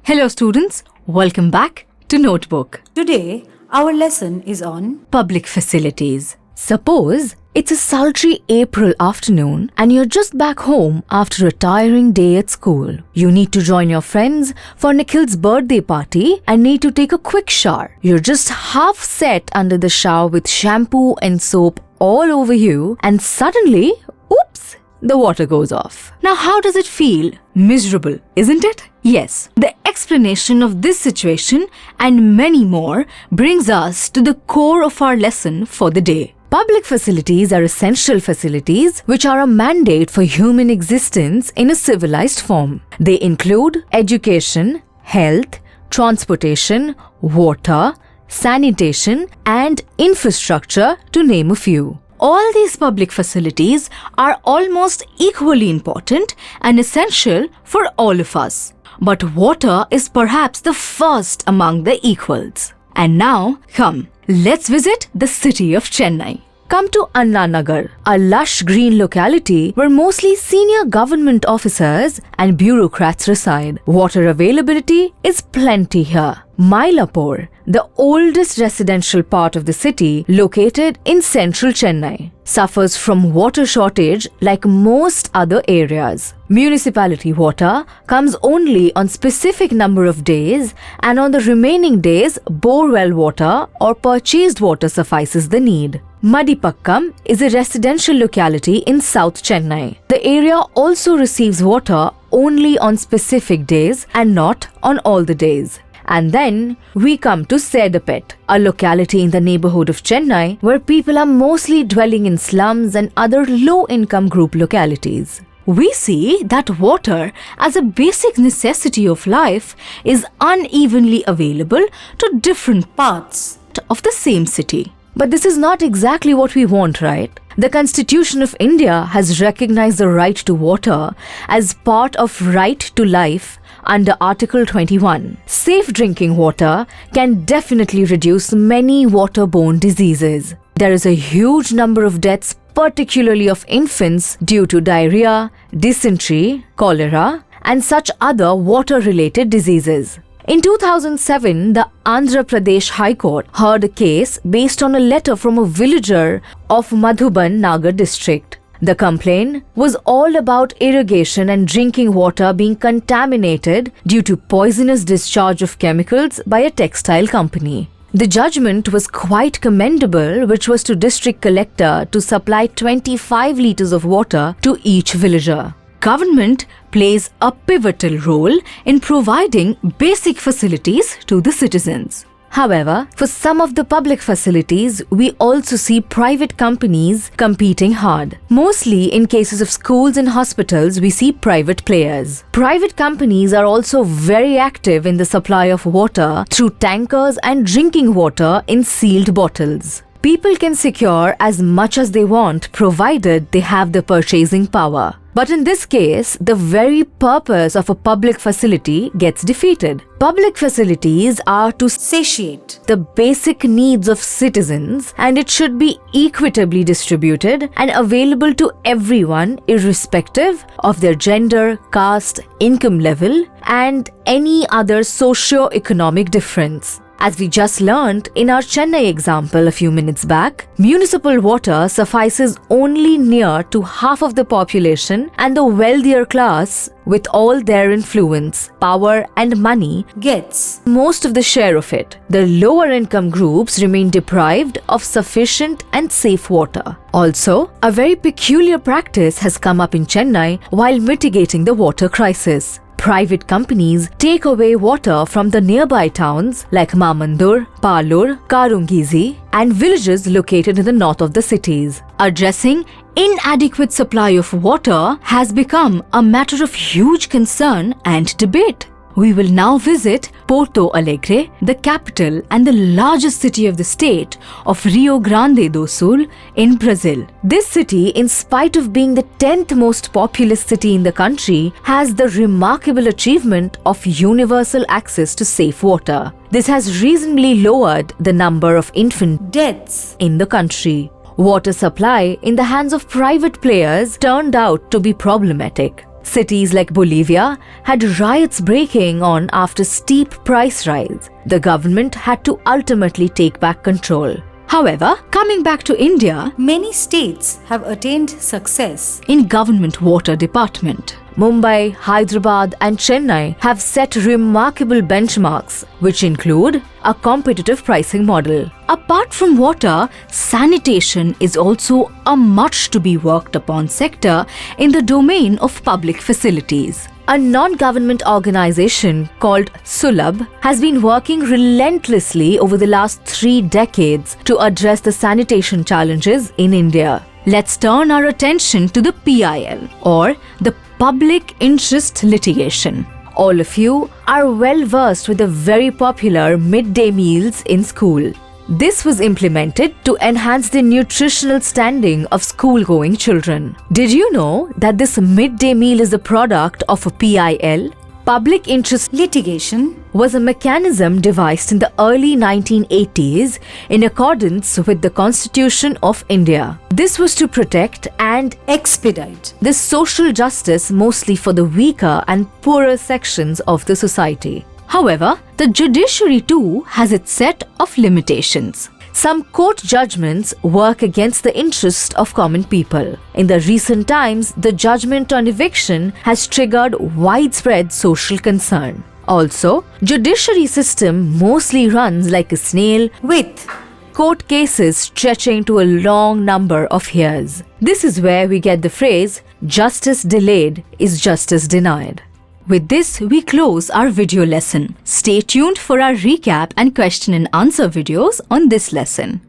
Hello students, welcome back to Notebook. Today, our lesson is on Public facilities. Suppose it's a sultry April afternoon and you're just back home after a tiring day at school. You need to join your friends for Nikhil's birthday party and need to take a quick shower. You're just half set under the shower with shampoo and soap all over you and suddenly, oops, the water goes off. Now how does it feel? Miserable, isn't it? Yes, the explanation of this situation and many more brings us to the core of our lesson for the day. Public facilities are essential facilities which are a mandate for human existence in a civilized form. They include education, health, transportation, water, sanitation, and infrastructure, to name a few. All these public facilities are almost equally important and essential for all of us. But water is perhaps the first among the equals. And now, come, let's visit the city of Chennai. Come to Anna Nagar, a lush green locality where mostly senior government officers and bureaucrats reside. Water availability is plenty here. Mylapore, the oldest residential part of the city located in central Chennai, suffers from water shortage like most other areas. Municipality water comes only on specific number of days, and on the remaining days borewell water or purchased water suffices the need. Madipakkam is a residential locality in South Chennai. The area also receives water only on specific days and not on all the days. And then we come to Sedapet, a locality in the neighborhood of Chennai where people are mostly dwelling in slums and other low-income group localities. We see that water as a basic necessity of life is unevenly available to different parts of the same city. But this is not exactly what we want, right? The Constitution of India has recognized the right to water as part of right to life under Article 21. Safe drinking water can definitely reduce many waterborne diseases. There is a huge number of deaths, particularly of infants, due to diarrhea, dysentery, cholera, and such other water-related diseases. In 2007, the Andhra Pradesh High Court heard a case based on a letter from a villager of Madhuban Nagar district. The complaint was all about irrigation and drinking water being contaminated due to poisonous discharge of chemicals by a textile company. The judgment was quite commendable, which was to district collector to supply 25 litres of water to each villager. Government plays a pivotal role in providing basic facilities to the citizens. However, for some of the public facilities, we also see private companies competing hard. Mostly in cases of schools and hospitals, we see private players. Private companies are also very active in the supply of water through tankers and drinking water in sealed bottles. People can secure as much as they want provided they have the purchasing power. But in this case, the very purpose of a public facility gets defeated. Public facilities are to satiate the basic needs of citizens, and it should be equitably distributed and available to everyone irrespective of their gender, caste, income level, and any other socio-economic difference. As we just learned in our Chennai example a few minutes back, municipal water suffices only near to half of the population, and the wealthier class, with all their influence, power and money, gets most of the share of it. The lower income groups remain deprived of sufficient and safe water. Also, a very peculiar practice has come up in Chennai while mitigating the water crisis. Private companies take away water from the nearby towns like Mamandur, Palur, Karungizi, and villages located in the north of the cities. Addressing inadequate supply of water has become a matter of huge concern and debate. We will now visit Porto Alegre, the capital and the largest city of the state of Rio Grande do Sul in Brazil. This city, in spite of being the 10th most populous city in the country, has the remarkable achievement of universal access to safe water. This has reasonably lowered the number of infant deaths in the country. Water supply in the hands of private players turned out to be problematic. Cities like Bolivia had riots breaking on after steep price rise. The government had to ultimately take back control. However, coming back to India, Many states have attained success. in government water department, Mumbai, Hyderabad and Chennai have set remarkable benchmarks, which include a competitive pricing model. Apart from water, sanitation is also a much to be worked upon sector in the domain of public facilities. A non-government organization called Sulabh has been working relentlessly over the last 3 decades to address the sanitation challenges in India. Let's turn our attention to the PIL, or the Public Interest Litigation. All of you are well versed with the very popular midday meals in school. This was implemented to enhance the nutritional standing of school-going children. Did you know that this midday meal is a product of a PIL? Public interest Litigation was a mechanism devised in the early 1980s in accordance with the Constitution of India. This was to protect and expedite this social justice mostly for the weaker and poorer sections of the society. However, the judiciary too has its set of limitations. Some court judgments work against the interest of common people. In the recent times, the judgment on eviction has triggered widespread social concern. Also, judiciary system mostly runs like a snail with court cases stretching to a long number of years. This is where we get the phrase, justice delayed is justice denied. With this, we close our video lesson. Stay tuned for our recap and question and answer videos on this lesson.